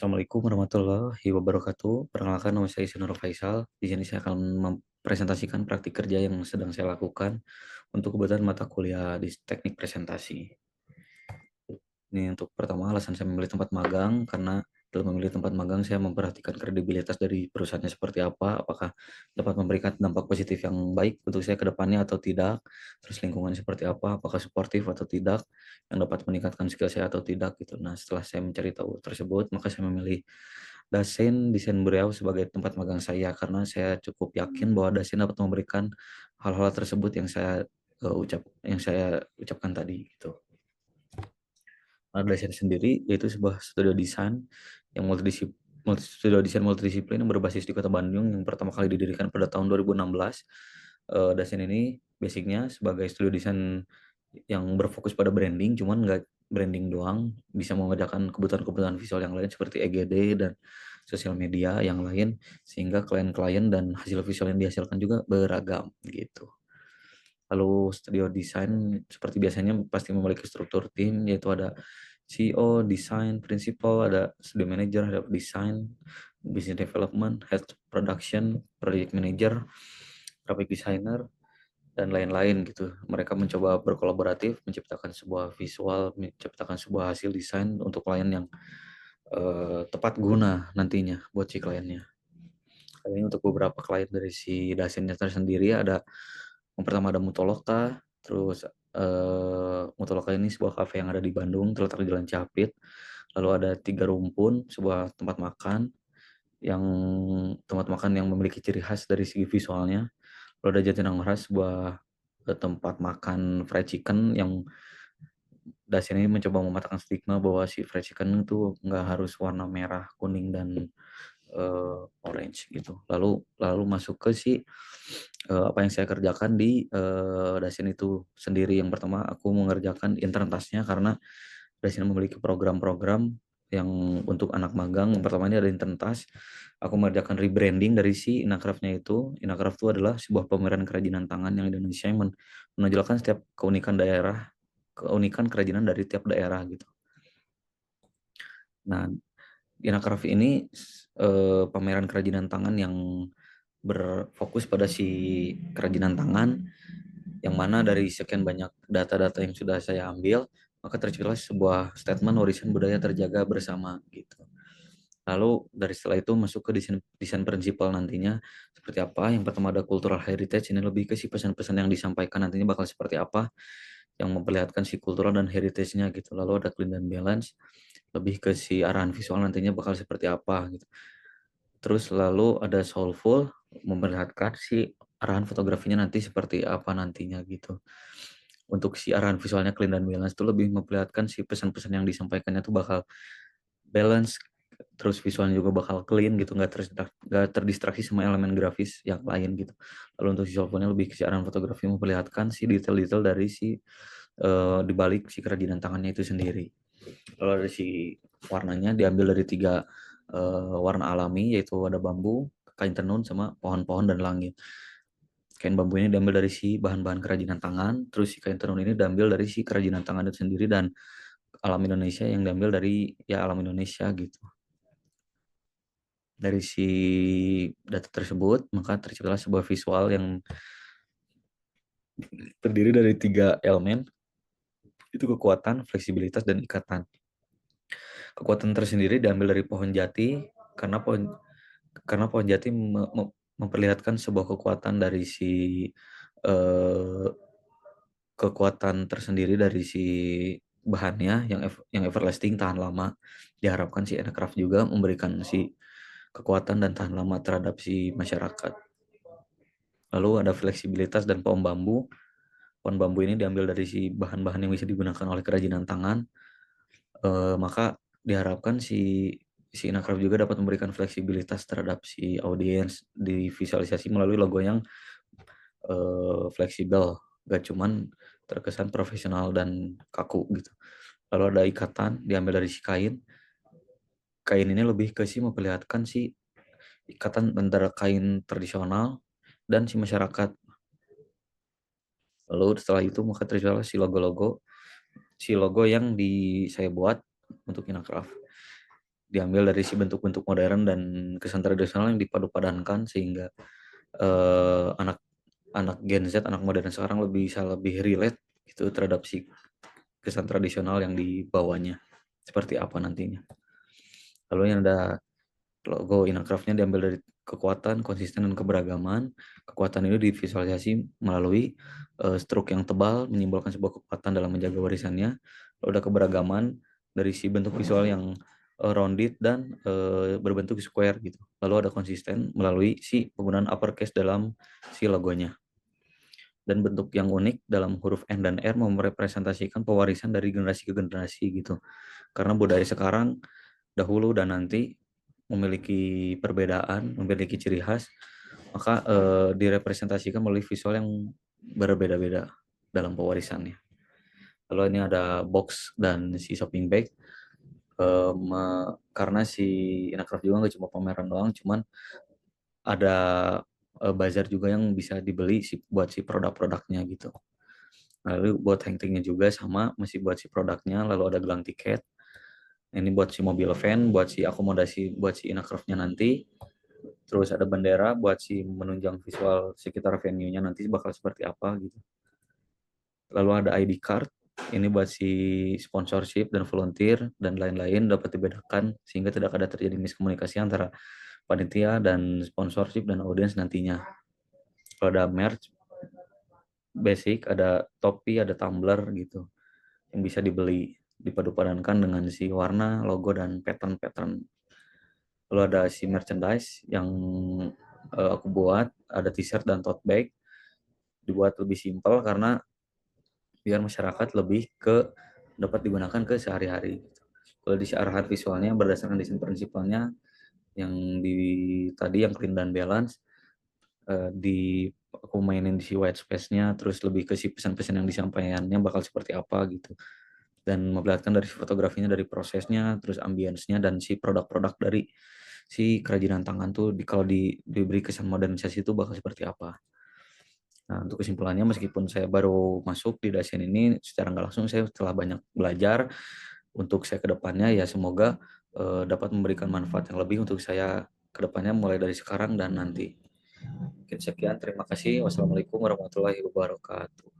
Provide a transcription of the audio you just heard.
Assalamualaikum warahmatullahi wabarakatuh. Perkenalkan, nama saya Isnur Faisal. Di sini saya akan mempresentasikan praktik kerja yang sedang saya lakukan untuk kebutuhan mata kuliah di teknik presentasi. Ini untuk pertama alasan saya memilih tempat magang, karena dalam memilih tempat magang saya memperhatikan kredibilitas dari perusahaannya seperti apa, apakah dapat memberikan dampak positif yang baik untuk saya ke depannya atau tidak, terus lingkungan seperti apa, apakah suportif atau tidak, yang dapat meningkatkan skill saya atau tidak gitu. Nah, setelah saya mencari tahu tersebut, maka saya memilih Dasein Desain Bureau sebagai tempat magang saya, karena saya cukup yakin bahwa Dasein dapat memberikan hal-hal tersebut yang saya ucapkan tadi gitu. Dasein sendiri yaitu sebuah studio desain yang multidisiplin yang berbasis di Kota Bandung yang pertama kali didirikan pada tahun 2016. Dasein ini basicnya sebagai studio desain yang berfokus pada branding, cuman nggak branding doang, bisa mengerjakan kebutuhan-kebutuhan visual yang lain seperti EGD dan sosial media yang lain, sehingga klien-klien dan hasil visual yang dihasilkan juga beragam gitu. Lalu studio desain seperti biasanya pasti memiliki struktur tim, yaitu ada CEO, desain, principal, ada studio manager, ada desain, business development, head production, project manager, graphic designer, dan lain-lain gitu. Mereka mencoba berkolaboratif, menciptakan sebuah visual, menciptakan sebuah hasil desain untuk klien yang tepat guna nantinya buat si kliennya. Ini untuk beberapa klien dari si Dasennya tersendiri ada, yang pertama ada Mutoloka, terus Mutoloka ini sebuah kafe yang ada di Bandung, terletak di Jalan Cihapit. Lalu ada Tiga Rumpun, sebuah tempat makan yang memiliki ciri khas dari segi visualnya. Lalu ada Jatinangor, sebuah tempat makan fried chicken yang Dasen ini mencoba mematahkan stigma bahwa si fried chicken itu nggak harus warna merah, kuning, dan orange gitu. Lalu masuk ke apa yang saya kerjakan di Dasen itu sendiri. Yang pertama aku mengerjakan intern task-nya, karena Dasen memiliki program-program yang untuk anak magang. Yang pertama ini ada intern task. Aku mengerjakan rebranding dari si Inacraft-nya itu. Inacraft itu adalah sebuah pameran kerajinan tangan yang Indonesia yang menonjolkan setiap keunikan kerajinan dari tiap daerah gitu. Nah, Inacraft ini pameran kerajinan tangan yang berfokus pada si kerajinan tangan, yang mana dari sekian banyak data-data yang sudah saya ambil, maka terciptalah sebuah statement warisan budaya terjaga bersama gitu. Lalu dari setelah itu masuk ke desain prinsipal nantinya seperti apa. Yang pertama ada cultural heritage, ini lebih ke si pesan-pesan yang disampaikan nantinya bakal seperti apa, yang memperlihatkan si kultural dan heritage-nya gitu. Lalu ada clean dan balance, lebih ke si arahan visual nantinya bakal seperti apa gitu. Terus lalu ada soulful, memperlihatkan si arahan fotografinya nanti seperti apa nantinya gitu. Untuk si arahan visualnya clean dan balance itu lebih memperlihatkan si pesan-pesan yang disampaikannya tuh bakal balance, terus visualnya juga bakal clean gitu, nggak terdistraksi sama elemen grafis yang lain gitu. Lalu untuk si soulfulnya lebih ke si arahan fotografi, memperlihatkan si detail-detail dari si di balik si kerajinan tangannya itu sendiri. Kalau dari si warnanya diambil dari tiga warna alami, yaitu ada bambu, kain tenun, sama pohon-pohon dan langit. Kain bambu ini diambil dari si bahan-bahan kerajinan tangan, terus si kain tenun ini diambil dari si kerajinan tangan itu sendiri, dan alam Indonesia yang diambil dari ya alam Indonesia gitu. Dari si data tersebut, maka terciptalah sebuah visual yang terdiri dari tiga elemen, itu kekuatan, fleksibilitas, dan ikatan. Kekuatan tersendiri diambil dari pohon jati, karena pohon jati memperlihatkan sebuah kekuatan dari eh, kekuatan tersendiri dari si bahannya yang everlasting, tahan lama. Diharapkan si aircraft juga memberikan si kekuatan dan tahan lama terhadap si masyarakat. Lalu ada fleksibilitas dan pohon bambu. Pohon bambu ini diambil dari si bahan-bahan yang bisa digunakan oleh kerajinan tangan. Maka diharapkan si Inakraf juga dapat memberikan fleksibilitas terhadap si audiens di visualisasi melalui logo yang fleksibel, gak cuman terkesan profesional dan kaku gitu. Lalu ada ikatan diambil dari si kain. Kain ini lebih ke si memperlihatkan si ikatan antara kain tradisional dan si masyarakat. Lalu setelah itu maka terciptalah si logo yang saya buat untuk Inakraf. diambil dari si bentuk-bentuk modern dan kesan tradisional yang dipadupadankan sehingga anak anak Gen Z, anak modern sekarang bisa lebih relate gitu terhadap si kesan tradisional yang dibawanya seperti apa nantinya. Lalu yang ada logo Inacraft-nya diambil dari kekuatan, konsisten, dan keberagaman. Kekuatan ini divisualisasi melalui struk yang tebal, menyimbolkan sebuah kekuatan dalam menjaga warisannya. Lalu ada keberagaman dari si bentuk visual yang rounded dan berbentuk square gitu. Lalu ada konsisten melalui si penggunaan uppercase dalam si logonya. Dan bentuk yang unik dalam huruf N dan R merepresentasikan pewarisan dari generasi ke generasi gitu. Karena budaya sekarang, dahulu dan nanti memiliki perbedaan, memiliki ciri khas, maka direpresentasikan melalui visual yang berbeda-beda dalam pewarisannya. Lalu ini ada box dan si shopping bag. Karena si Inacraft juga nggak cuma pameran doang, cuman ada bazar juga yang bisa dibeli buat si produk-produknya gitu. Lalu buat hang-tingnya juga sama, masih buat si produknya, lalu ada gelang tiket. Ini buat si mobil van, buat si akomodasi, buat si Inacraft-nya nanti. Terus ada bendera buat si menunjang visual sekitar venue-nya nanti bakal seperti apa gitu. Lalu ada ID card, ini buat si sponsorship dan volunteer dan lain-lain dapat dibedakan sehingga tidak ada terjadi miskomunikasi antara panitia dan sponsorship dan audiens nantinya. Kalau ada merch basic, ada topi, ada tumbler gitu yang bisa dibeli, dipadupadankan dengan si warna, logo, dan pattern-pattern. Lalu ada si merchandise yang aku buat, ada t-shirt dan tote bag, dibuat lebih simpel karena biar masyarakat lebih dapat digunakan ke sehari-hari. Kalau di arahan visualnya berdasarkan desain prinsipalnya yang tadi yang clean dan balance, di aku mainin di si white space-nya, terus lebih ke si pesan-pesan yang disampaikannya bakal seperti apa gitu. Dan memperlihatkan dari fotografinya, dari prosesnya, terus ambience-nya, dan si produk-produk dari si kerajinan tangan tuh kalau diberi kesan modernisasi itu bakal seperti apa. Nah, untuk kesimpulannya meskipun saya baru masuk di Dasein ini secara nggak langsung saya telah banyak belajar untuk saya ke depannya ya semoga dapat memberikan manfaat yang lebih untuk saya ke depannya mulai dari sekarang dan nanti. Mungkin sekian, terima kasih. Wassalamualaikum warahmatullahi wabarakatuh.